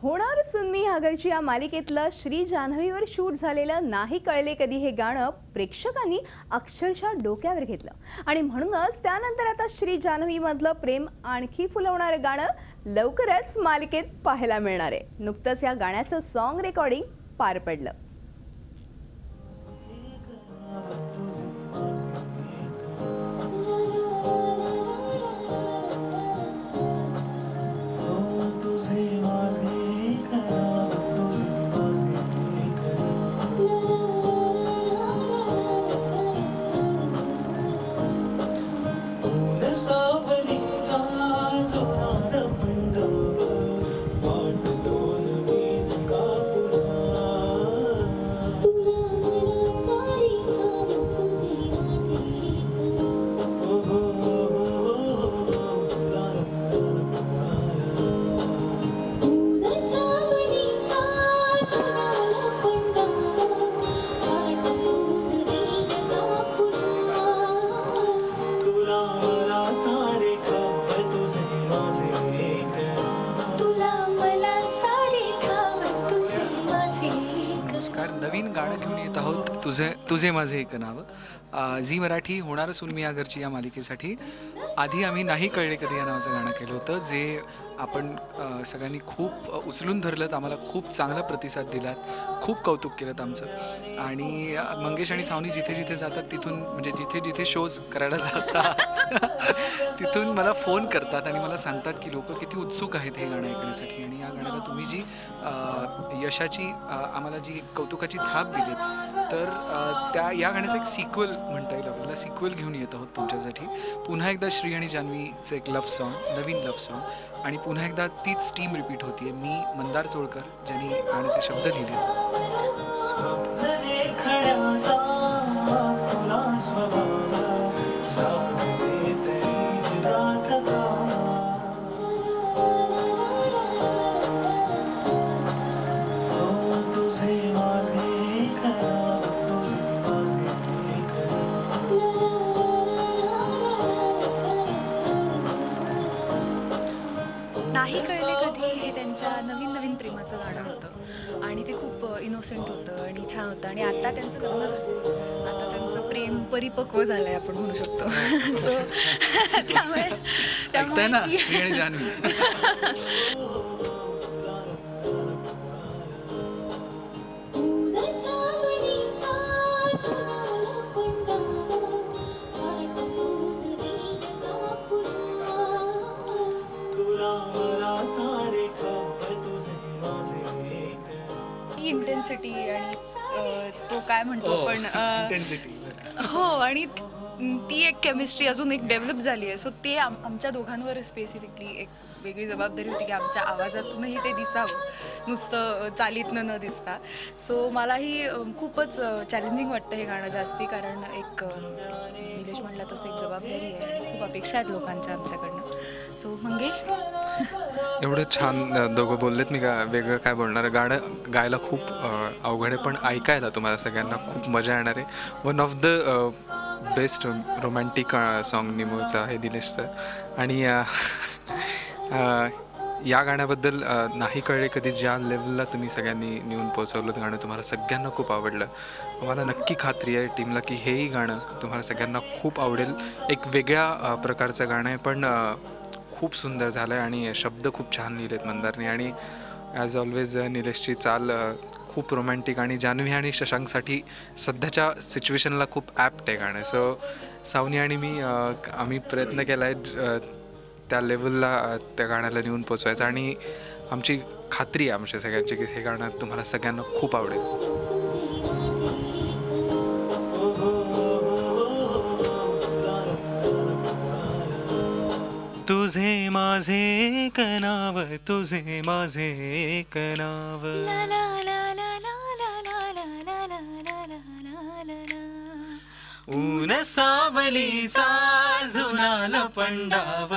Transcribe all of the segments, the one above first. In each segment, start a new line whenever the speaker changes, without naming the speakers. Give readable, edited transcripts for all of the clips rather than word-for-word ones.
होणार सुन मी ह्या या मालिकेतलं श्री जान्हवीवर शूट झालेलं नाही कळले कधी हे गाणं प्रेक्षकांनी अक्षरशः डोक्यावर घेतलं आणि म्हणूनच त्यानंतर आता श्री जान्हवी मधलं प्रेम आणखी फुलवणारं गाणं लवकरच मालिकेत पाहायला मिळणार आहे. नुकतंच या गाण्याचं सॉन्ग रेकॉर्डिंग पार पडलं.
नमस्कार. नवीन गाणं घेऊन येत आहोत तुझे माझे एक नाव. झी मराठी होणार सून मी घरची या मालिकेसाठी आधी आम्ही नाही कळले कधी या नावाचं गाणं केलं होतं, जे आपण सगळ्यांनी खूप उचलून धरलं. आम्हाला खूप चांगला प्रतिसाद दिलात, खूप कौतुक केलं आमचं. आणि मंगेश आणि सावनी जिथे जिथे जातात तिथून, म्हणजे जिथे जिथे शोज करायला जातात तिथून मला फोन करतात आणि मला सांगतात की लोक किती उत्सुक आहेत हे गाणं ऐकण्यासाठी. आणि या गाण्याला तुम्ही जी यशाची आम्हाला जी कौतुकाची थाप दिलीत, तर या गाण्याचं एक सिक्वल म्हणता येईल आपल्याला. सिक्वल घेऊन येत आहोत तुमच्यासाठी. पुन्हा एकदा श्री आणि जान्हवीचं एक लव्ह सॉन्ग, नवीन लव्ह सॉन्ग. आणि पुन्हा एकदा तीच टीम रिपीट होतीये. मी मंदार चोळकर, ज्यांनी गाण्याचे शब्द लिहिले.
नाही कळले कधी हे त्यांच्या नवीन प्रेमाचं गाणं होतं आणि ते खूप इनोसेंट होतं आणि छान होतं. आणि आता त्यांचं लग्न झालं, आता त्यांचं प्रेम परिपक्व झालंय आपण म्हणू शकतो. सो त्यामुळे
ना श्री आणि जान्हवी.
इंटेन्सिटी आणि तो काय म्हणतो आपण हो, आणि ती एक केमिस्ट्री अजून एक डेव्हलप झाली आहे. सो ते आमच्या दोघांवर स्पेसिफिकली एक वेगळी जबाबदारी होती की आमच्या आवाजातूनही ते दिसावं, नुसतं चालीतनं न दिसता. सो मलाही खूपच चॅलेंजिंग वाटतं हे गाणं जास्ती, कारण एक निलेश म्हटलं तसं एक जबाबदारी आहे आणि खूप अपेक्षा आहेत लोकांच्या आमच्याकडनं. सो मंगेश,
एवढं छान दोघं बोललेत, मी वेगळं काय बोलणार. गाणं गायला खूप अवघड आहे, पण ऐकायला तुम्हाला सगळ्यांना खूप मजा येणार आहे. One of the best romantic song निमोचा आहे निलेशचं. आणि या गाण्याबद्दल नाही कळले कधी ज्या लेवलला तुम्ही सगळ्यांनी नेऊन पोचवलं, गाणं तुम्हाला सगळ्यांना खूप आवडलं. मला नक्की खात्री आहे टीमला की हेही गाणं तुम्हाला सगळ्यांना खूप आवडेल. एक वेगळ्या प्रकारचं गाणं आहे, पण खूप सुंदर झालं आहे आणि शब्द खूप छान लिहिलेत मंदारने. आणि ॲज ऑलवेज निलेशची चाल खूप रोमॅन्टिक आणि जान्हवी आणि शशांकसाठी सध्याच्या सिच्युएशनला खूप ॲप्ट आहे गाणं. सो सावनी आणि आम्ही प्रयत्न केला आहे त्या लेवलला त्या गाण्याला नेऊन पोचवायचं. आणि आमची खात्री आहे आमच्या सगळ्यांची की हे गाणं तुम्हाला सगळ्यांना खूप आवडेल. तुझे माझे एक नाव, तुझे माझे एक नाव. ऊन सावलीचा जुना पंडाव,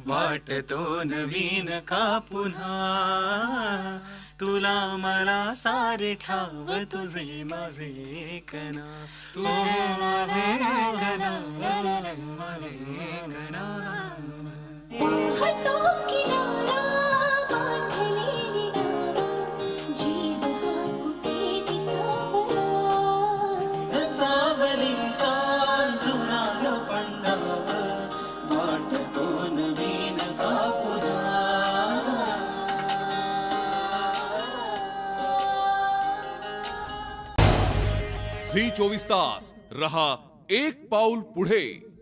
वाटतो नवीन का पुन्हा. तुला मला सारे ठाव, तुझे माझे एक नाव, तुझे माझे एक नाव, तुझे माझे एक नाव.
झी 24 तास रहा एक पाऊल पुढे.